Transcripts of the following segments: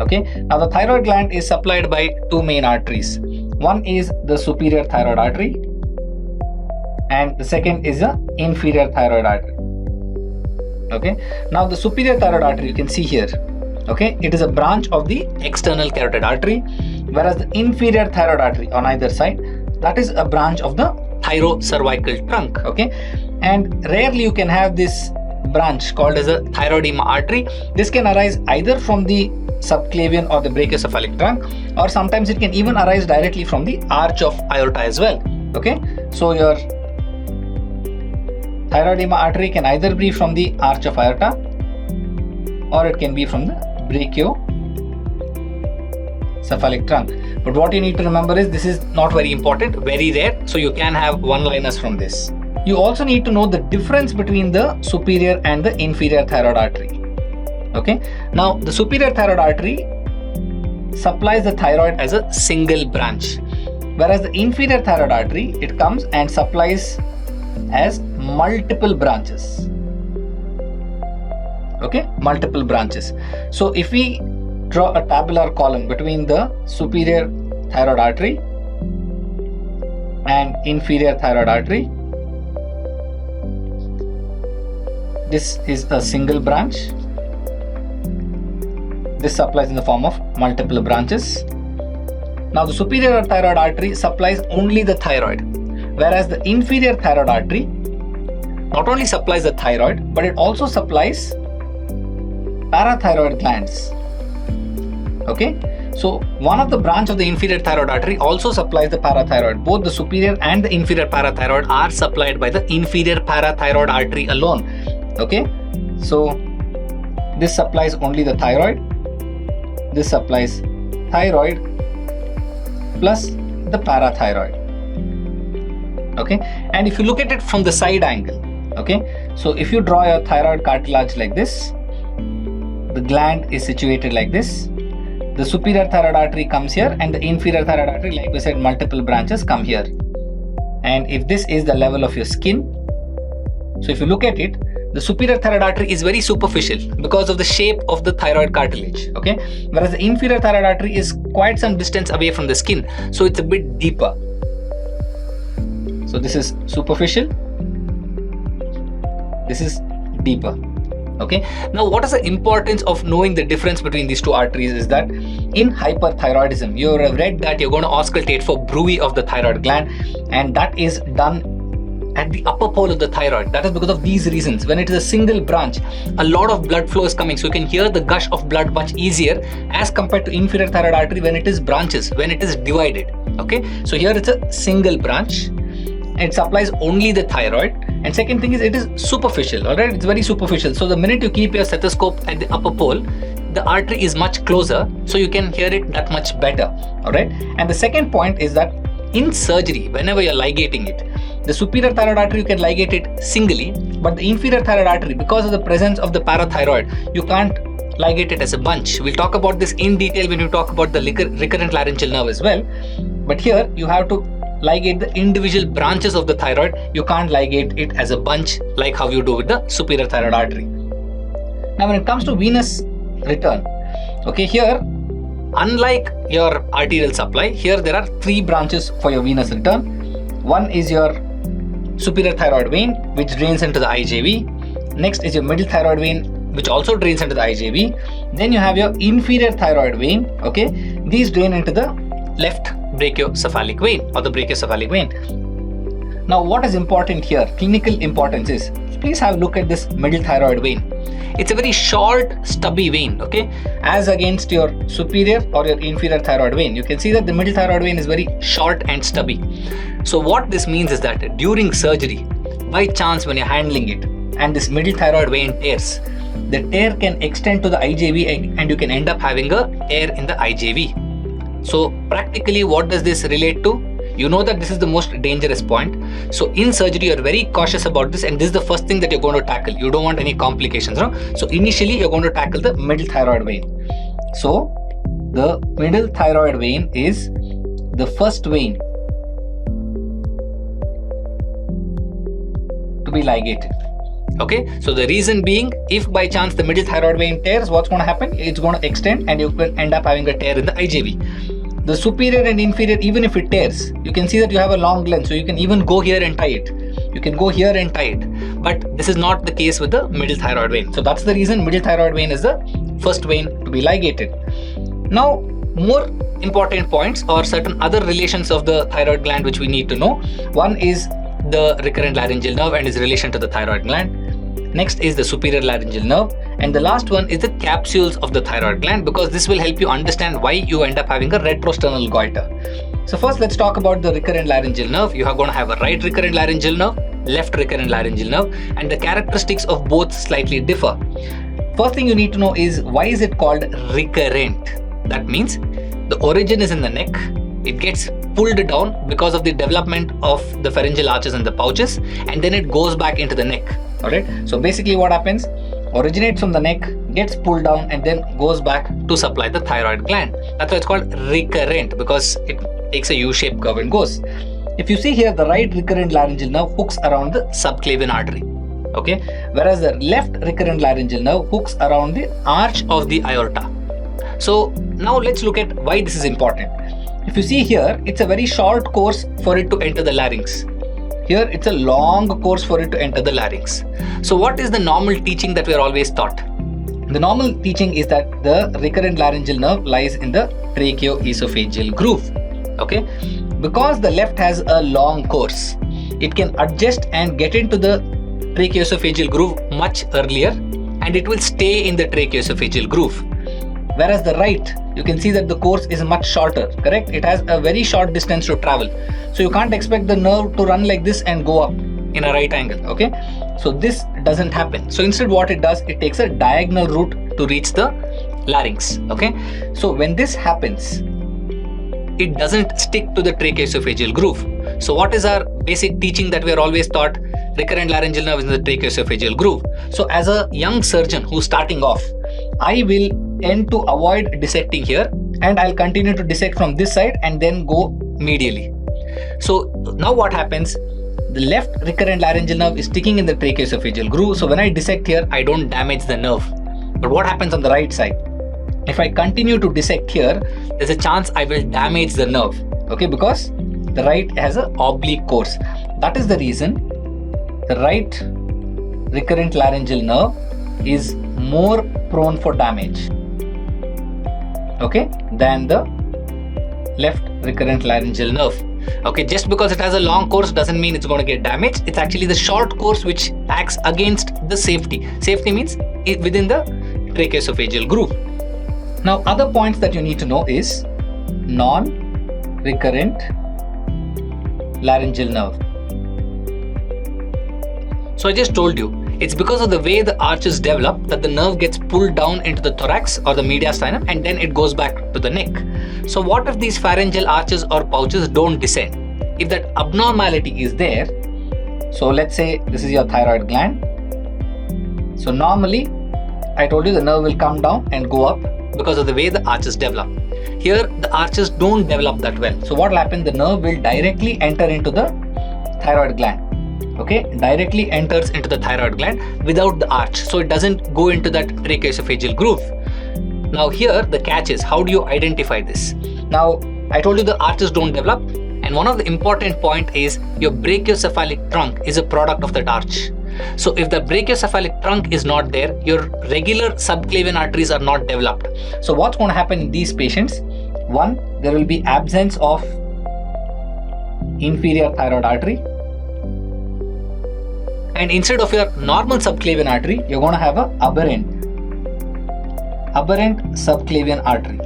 Okay, now the thyroid gland is supplied by two main arteries. One is the superior thyroid artery and the second is the inferior thyroid artery. Okay, now the superior thyroid artery you can see here. Okay, it is a branch of the external carotid artery, whereas the inferior thyroid artery on either side, that is a branch of the thyrocervical trunk. Okay, and rarely you can have this branch called as a thyroidema artery. This can arise either from the subclavian or the brachiocephalic trunk, or sometimes it can even arise directly from the arch of aorta as well. Okay, so your thyroidema artery can either be from the arch of aorta or it can be from the brachiocephalic trunk. But what you need to remember is this is not very important, very rare, so you can have one-liners from this. You also need to know the difference between the superior and the inferior thyroid artery. Okay, now the superior thyroid artery supplies the thyroid as a single branch, whereas the inferior thyroid artery, it comes and supplies as multiple branches. Okay, multiple branches. So if we draw a tabular column between the superior thyroid artery and inferior thyroid artery, this is a single branch. This supplies in the form of multiple branches. Now the superior thyroid artery supplies only the thyroid, whereas the inferior thyroid artery not only supplies the thyroid, but it also supplies parathyroid glands. Okay, so one of the branch of the inferior thyroid artery also supplies the parathyroid. Both the superior and the inferior parathyroid are supplied by the inferior parathyroid artery alone. Okay, so this supplies only the thyroid, this supplies thyroid plus the parathyroid. Okay, and if you look at it from the side angle, okay, so if you draw your thyroid cartilage like this, the gland is situated like this, the superior thyroid artery comes here and the inferior thyroid artery, like we said, multiple branches come here. And if this is the level of your skin, so if you look at it, the superior thyroid artery is very superficial because of the shape of the thyroid cartilage. Okay, whereas the inferior thyroid artery is quite some distance away from the skin, so it's a bit deeper. So this is superficial, this is deeper. Okay, now what is the importance of knowing the difference between these two arteries is that in hyperthyroidism, you have read that you're going to auscultate for bruit of the thyroid gland, and that is done at the upper pole of the thyroid. That is because of these reasons. When it is a single branch, a lot of blood flow is coming, so you can hear the gush of blood much easier as compared to inferior thyroid artery when it is branches, when it is divided. Okay, so here it's a single branch. It supplies only the thyroid, and second thing is it is superficial. All right, it's very superficial, so the minute you keep your stethoscope at the upper pole, the artery is much closer, so you can hear it that much better. All right, and the second point is that in surgery, whenever you're ligating it, the superior thyroid artery you can ligate it singly, but the inferior thyroid artery, because of the presence of the parathyroid, you can't ligate it as a bunch. We'll talk about this in detail when we talk about the recurrent laryngeal nerve as well, but here you have to ligate the individual branches of the thyroid. You can't ligate it as a bunch like how you do with the superior thyroid artery. Now when it comes to venous return, okay, here unlike your arterial supply, here there are three branches for your venous return. One is your superior thyroid vein, which drains into the IJV. Next is your middle thyroid vein, which also drains into the IJV. Then you have your inferior thyroid vein. Okay, these drain into the left brachiocephalic vein or the brachiocephalic vein. Now what is important here, clinical importance is, please have a look at this middle thyroid vein. It's a very short stubby vein, okay, as against your superior or your inferior thyroid vein. You can see that the middle thyroid vein is very short and stubby. So what this means is that during surgery, by chance when you're handling it and this middle thyroid vein tears, the tear can extend to the IJV and you can end up having a tear in the IJV. So practically what does this relate to? You know that this is the most dangerous point. So in surgery, you're very cautious about this, and this is the first thing that you're going to tackle. You don't want any complications, no? So initially you're going to tackle the middle thyroid vein. So the middle thyroid vein is the first vein to be ligated. Okay, so the reason being, if by chance the middle thyroid vein tears, what's going to happen? It's going to extend and you will end up having a tear in the IJV. The superior and inferior, even if it tears, you can see that you have a long length, so you can even go here and tie it. You can go here and tie it. But this is not the case with the middle thyroid vein. So that's the reason middle thyroid vein is the first vein to be ligated. Now, more important points or certain other relations of the thyroid gland which we need to know. One is the recurrent laryngeal nerve and its relation to the thyroid gland. Next is the superior laryngeal nerve, and the last one is the capsules of the thyroid gland, because this will help you understand why you end up having a retrosternal goiter. So first, let's talk about the recurrent laryngeal nerve. You are going to have a right recurrent laryngeal nerve, left recurrent laryngeal nerve, and the characteristics of both slightly differ. First thing you need to know is, why is it called recurrent? That means the origin is in the neck. It gets pulled down because of the development of the pharyngeal arches and the pouches, and then it goes back into the neck. Alright, so basically what happens, originates from the neck, gets pulled down, and then goes back to supply the thyroid gland. That's why it's called recurrent, because it takes a U-shaped curve and goes. If you see here, the right recurrent laryngeal nerve hooks around the subclavian artery, okay, whereas the left recurrent laryngeal nerve hooks around the arch of the aorta. So now let's look at why this is important. If you see here, it's a very short course for it to enter the larynx. Here, it's a long course for it to enter the larynx. So what is the normal teaching that we are always taught? The normal teaching is that the recurrent laryngeal nerve lies in the tracheoesophageal groove. Okay, because the left has a long course, it can adjust and get into the tracheoesophageal groove much earlier, and it will stay in the tracheoesophageal groove. Whereas the right, you can see that the course is much shorter, correct? It has a very short distance to travel. So you can't expect the nerve to run like this and go up in a right angle, okay? So this doesn't happen. So instead what it does, it takes a diagonal route to reach the larynx, okay? So when this happens, it doesn't stick to the tracheoesophageal groove. So what is our basic teaching that we are always taught? Recurrent laryngeal nerve is in the tracheoesophageal groove. So as a young surgeon who's starting off, I will tend to avoid dissecting here, and I'll continue to dissect from this side and then go medially. So now what happens? The left recurrent laryngeal nerve is sticking in the tracheoesophageal groove. So when I dissect here, I don't damage the nerve. But what happens on the right side? If I continue to dissect here, there's a chance I will damage the nerve, okay, because the right has an oblique course. That is the reason the right recurrent laryngeal nerve is more prone for damage, okay, than the left recurrent laryngeal nerve. Okay, just because it has a long course doesn't mean it's going to get damaged. It's actually the short course which acts against the safety. Safety means within the tracheoesophageal groove. Now, other points that you need to know is non-recurrent laryngeal nerve. So I just told you, it's because of the way the arches develop that the nerve gets pulled down into the thorax or the mediastinum, and then it goes back to the neck. So what if these pharyngeal arches or pouches don't descend? If that abnormality is there, so let's say this is your thyroid gland. So normally, I told you the nerve will come down and go up because of the way the arches develop. Here, the arches don't develop that well. So what will happen? The nerve will directly enter into the thyroid gland. Okay, directly enters into the thyroid gland without the arch. So it doesn't go into that tracheoesophageal groove. Now here, the catch is, how do you identify this? Now, I told you the arches don't develop. And one of the important point is your brachiocephalic trunk is a product of that arch. So if the brachiocephalic trunk is not there, your regular subclavian arteries are not developed. So what's going to happen in these patients? One, there will be absence of inferior thyroid artery. And instead of your normal subclavian artery, you're going to have an aberrant subclavian artery.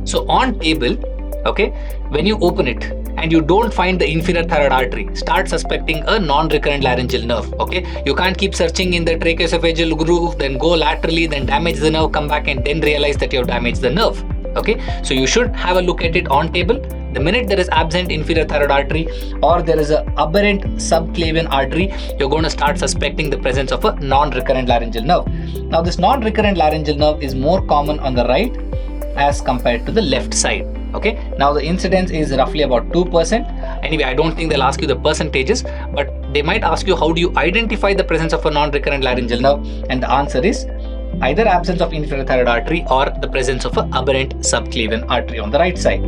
So on table, okay, when you open it and you don't find the inferior thyroid artery, start suspecting a non-recurrent laryngeal nerve. Okay, you can't keep searching in the tracheoesophageal groove, then go laterally, then damage the nerve, come back and then realize that you have damaged the nerve. Okay, so you should have a look at it on table. The minute there is absent inferior thyroid artery or there is an aberrant subclavian artery, you're going to start suspecting the presence of a non-recurrent laryngeal nerve. Now this non-recurrent laryngeal nerve is more common on the right as compared to the left side. Okay, now the incidence is roughly about 2%. Anyway, I don't think they'll ask you the percentages, but they might ask you how do you identify the presence of a non-recurrent laryngeal nerve, and the answer is either absence of inferior thyroid artery or the presence of an aberrant subclavian artery on the right side.